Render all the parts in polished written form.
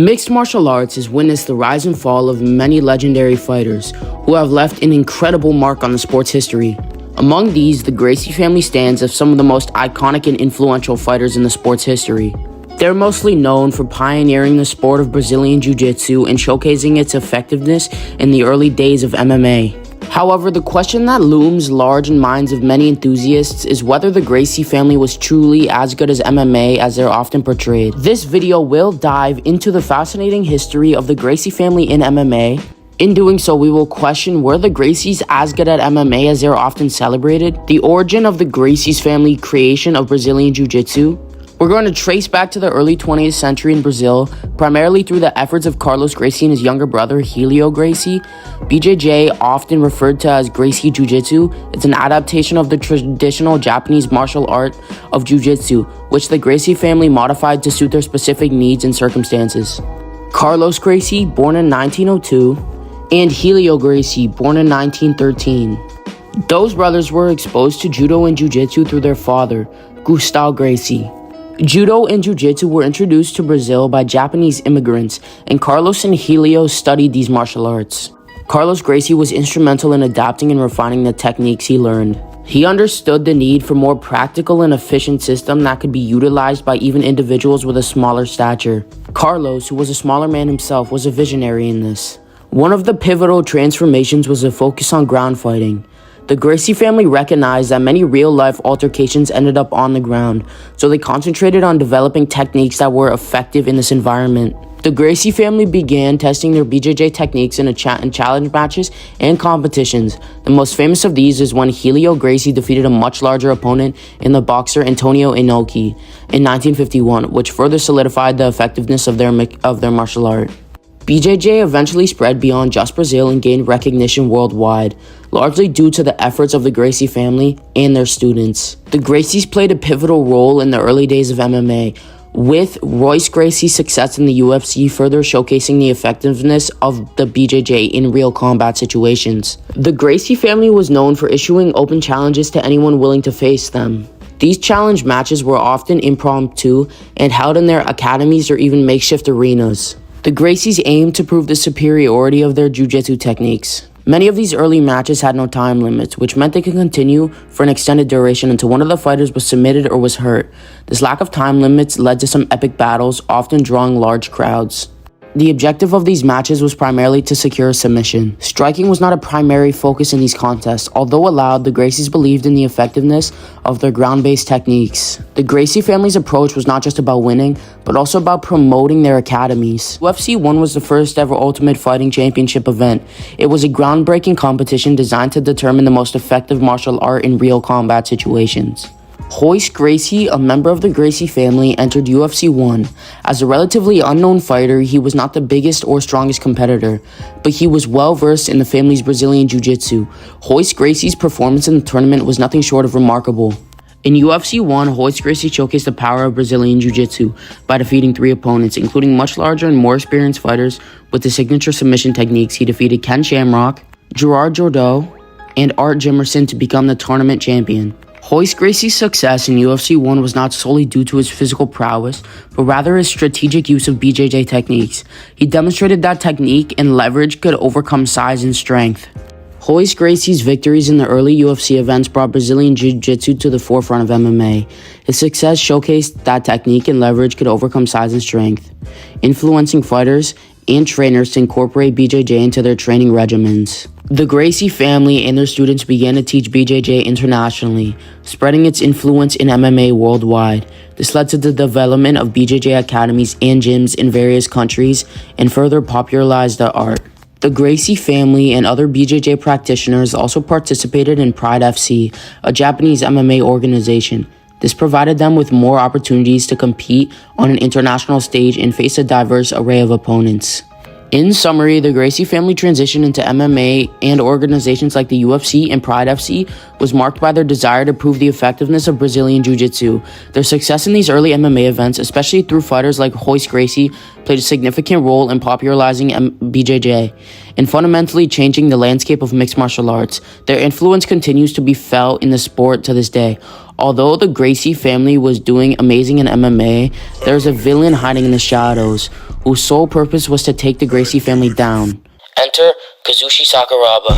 Mixed martial arts has witnessed the rise and fall of many legendary fighters who have left an incredible mark on the sport's history. Among these, the Gracie family stands as some of the most iconic and influential fighters in the sport's history. They're mostly known for pioneering the sport of Brazilian Jiu-Jitsu and showcasing its effectiveness in the early days of MMA. However, the question that looms large in minds of many enthusiasts is whether the Gracie family was truly as good as MMA as they're often portrayed. This video will dive into the fascinating history of the Gracie family in MMA. In doing so, we will question, were the Gracies as good at MMA as they're often celebrated? The origin of the Gracie's family creation of Brazilian Jiu-Jitsu. We're going to trace back to the early 20th century in Brazil, primarily through the efforts of Carlos Gracie and his younger brother, Helio Gracie. BJJ, often referred to as Gracie Jiu-Jitsu, is an adaptation of the traditional Japanese martial art of Jiu-Jitsu, which the Gracie family modified to suit their specific needs and circumstances. Carlos Gracie, born in 1902, and Helio Gracie, born in 1913. Those brothers were exposed to Judo and Jiu-Jitsu through their father, Gustavo Gracie. Judo and Jiu-Jitsu were introduced to Brazil by Japanese immigrants, and Carlos and Helio studied these martial arts. Carlos Gracie was instrumental in adapting and refining the techniques he learned. He understood the need for more practical and efficient system that could be utilized by even individuals with a smaller stature. Carlos, who was a smaller man himself, was a visionary in this. One of the pivotal transformations was a focus on ground fighting. The Gracie family recognized that many real-life altercations ended up on the ground, so they concentrated on developing techniques that were effective in this environment. The Gracie family began testing their BJJ techniques in challenge matches and competitions. The most famous of these is when Helio Gracie defeated a much larger opponent in the boxer Antonio Inoki in 1951, which further solidified the effectiveness of their martial art. BJJ eventually spread beyond just Brazil and gained recognition worldwide, largely due to the efforts of the Gracie family and their students. The Gracies played a pivotal role in the early days of MMA, with Royce Gracie's success in the UFC further showcasing the effectiveness of the BJJ in real combat situations. The Gracie family was known for issuing open challenges to anyone willing to face them. These challenge matches were often impromptu and held in their academies or even makeshift arenas. The Gracies aimed to prove the superiority of their jiu-jitsu techniques. Many of these early matches had no time limits, which meant they could continue for an extended duration until one of the fighters was submitted or was hurt. This lack of time limits led to some epic battles, often drawing large crowds. The objective of these matches was primarily to secure a submission. Striking was not a primary focus in these contests. Although allowed, the Gracies believed in the effectiveness of their ground-based techniques. The Gracie family's approach was not just about winning, but also about promoting their academies. UFC 1 was the first ever Ultimate Fighting Championship event. It was a groundbreaking competition designed to determine the most effective martial art in real combat situations. Royce Gracie, a member of the Gracie family, entered UFC 1. As a relatively unknown fighter, he was not the biggest or strongest competitor, but he was well versed in the family's Brazilian Jiu-Jitsu. Royce Gracie's performance in the tournament was nothing short of remarkable. In UFC 1, Royce Gracie showcased the power of Brazilian Jiu-Jitsu by defeating 3 opponents, including much larger and more experienced fighters with the signature submission techniques. He defeated Ken Shamrock, Gerard Jordeau, and Art Jimerson to become the tournament champion. Royce Gracie's success in UFC 1 was not solely due to his physical prowess, but rather his strategic use of BJJ techniques. He demonstrated that technique and leverage could overcome size and strength. Royce Gracie's victories in the early UFC events brought Brazilian Jiu-Jitsu to the forefront of MMA. His success showcased that technique and leverage could overcome size and strength, influencing fighters and trainers to incorporate BJJ into their training regimens. The Gracie family and their students began to teach BJJ internationally, spreading its influence in MMA worldwide. This led to the development of BJJ academies and gyms in various countries and further popularized the art. The Gracie family and other BJJ practitioners also participated in Pride FC, a Japanese MMA organization. This provided them with more opportunities to compete on an international stage and face a diverse array of opponents. In summary, the Gracie family transition into MMA and organizations like the UFC and Pride FC was marked by their desire to prove the effectiveness of Brazilian Jiu-Jitsu. Their success in these early MMA events, especially through fighters like Royce Gracie, played a significant role in popularizing BJJ and fundamentally changing the landscape of mixed martial arts. Their influence continues to be felt in the sport to this day. Although the Gracie family was doing amazing in MMA, there's a villain hiding in the shadows, whose sole purpose was to take the Gracie family down. Enter Kazushi Sakuraba.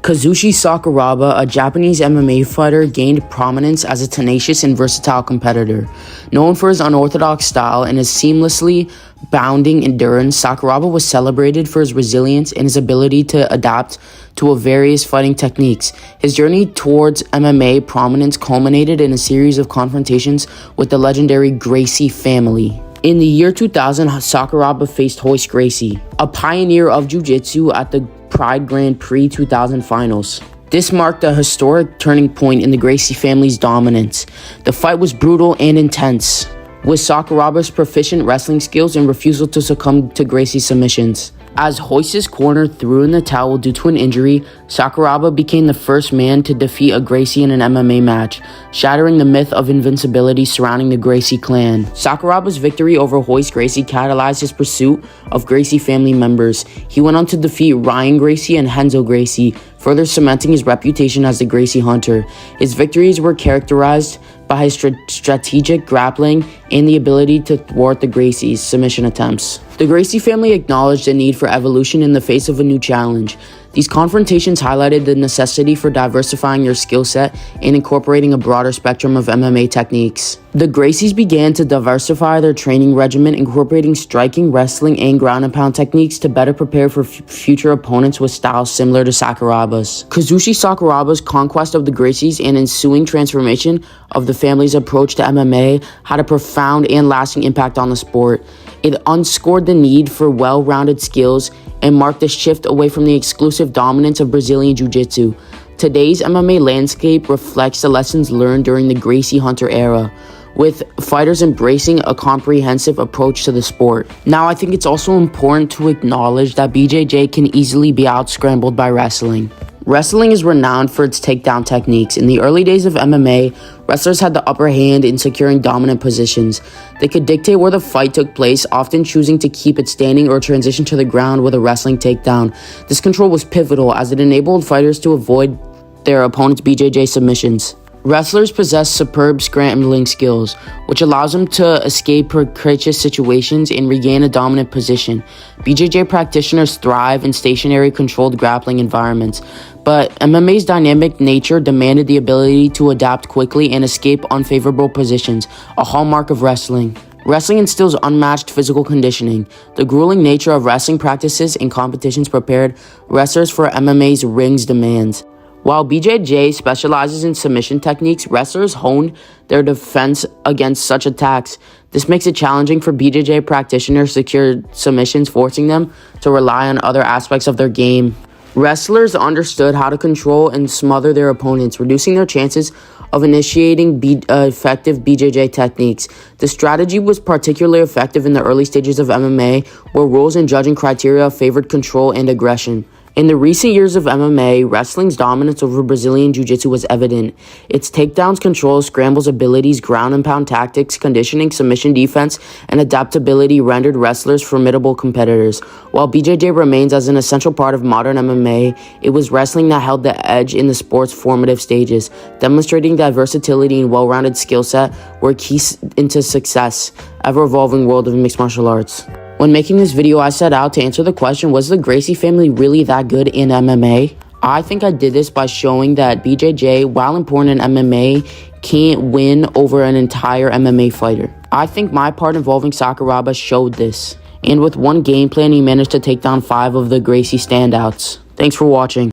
Kazushi Sakuraba, a Japanese MMA fighter, gained prominence as a tenacious and versatile competitor. Known for his unorthodox style and his seamlessly bounding endurance, Sakuraba was celebrated for his resilience and his ability to adapt to various fighting techniques. His journey towards MMA prominence culminated in a series of confrontations with the legendary Gracie family. In the year 2000, Sakuraba faced Royce Gracie, a pioneer of jiu-jitsu, at the Pride Grand Prix 2000 finals. This marked a historic turning point in the Gracie family's dominance. The fight was brutal and intense, with Sakuraba's proficient wrestling skills and refusal to succumb to Gracie's submissions. As Royce's corner threw in the towel due to an injury, Sakuraba became the first man to defeat a Gracie in an MMA match, shattering the myth of invincibility surrounding the Gracie clan. Sakuraba's victory over Royce Gracie catalyzed his pursuit of Gracie family members. He went on to defeat Ryan Gracie and Renzo Gracie, further cementing his reputation as the Gracie hunter. His victories were characterized by his strategic grappling and the ability to thwart the Gracie's submission attempts. The Gracie family acknowledged the need for evolution in the face of a new challenge. These confrontations highlighted the necessity for diversifying their skill set and incorporating a broader spectrum of MMA techniques. The Gracies began to diversify their training regimen, incorporating striking, wrestling, and ground and pound techniques to better prepare for future opponents with styles similar to Sakuraba's. Kazushi Sakuraba's conquest of the Gracies and ensuing transformation of the family's approach to MMA had a profound and lasting impact on the sport. It underscored the need for well-rounded skills and marked a shift away from the exclusive dominance of Brazilian Jiu-Jitsu. Today's MMA landscape reflects the lessons learned during the Gracie Hunter era, with fighters embracing a comprehensive approach to the sport. Now, I think it's also important to acknowledge that BJJ can easily be out-scrambled by wrestling. Wrestling is renowned for its takedown techniques. In the early days of MMA, wrestlers had the upper hand in securing dominant positions. They could dictate where the fight took place, often choosing to keep it standing or transition to the ground with a wrestling takedown. This control was pivotal as it enabled fighters to avoid their opponent's BJJ submissions. Wrestlers possess superb scrambling skills, which allows them to escape precarious situations and regain a dominant position. BJJ practitioners thrive in stationary, controlled grappling environments, but MMA's dynamic nature demanded the ability to adapt quickly and escape unfavorable positions, a hallmark of wrestling. Wrestling instills unmatched physical conditioning. The grueling nature of wrestling practices and competitions prepared wrestlers for MMA's rings demands. While BJJ specializes in submission techniques, wrestlers hone their defense against such attacks. This makes it challenging for BJJ practitioners to secure submissions, forcing them to rely on other aspects of their game. Wrestlers understood how to control and smother their opponents, reducing their chances of initiating effective BJJ techniques. The strategy was particularly effective in the early stages of MMA, where rules and judging criteria favored control and aggression. In the recent years of MMA, wrestling's dominance over Brazilian Jiu-Jitsu was evident. Its takedowns, controls, scrambles, abilities, ground and pound tactics, conditioning, submission defense, and adaptability rendered wrestlers formidable competitors. While BJJ remains as an essential part of modern MMA, it was wrestling that held the edge in the sport's formative stages, demonstrating that versatility and well-rounded skill set were keys into success, ever-evolving world of mixed martial arts. When making this video, I set out to answer the question, was the Gracie family really that good in MMA? I think I did this by showing that BJJ, while important in MMA, can't win over an entire MMA fighter. I think my part involving Sakuraba showed this. And with one game plan, he managed to take down 5 of the Gracie standouts. Thanks for watching.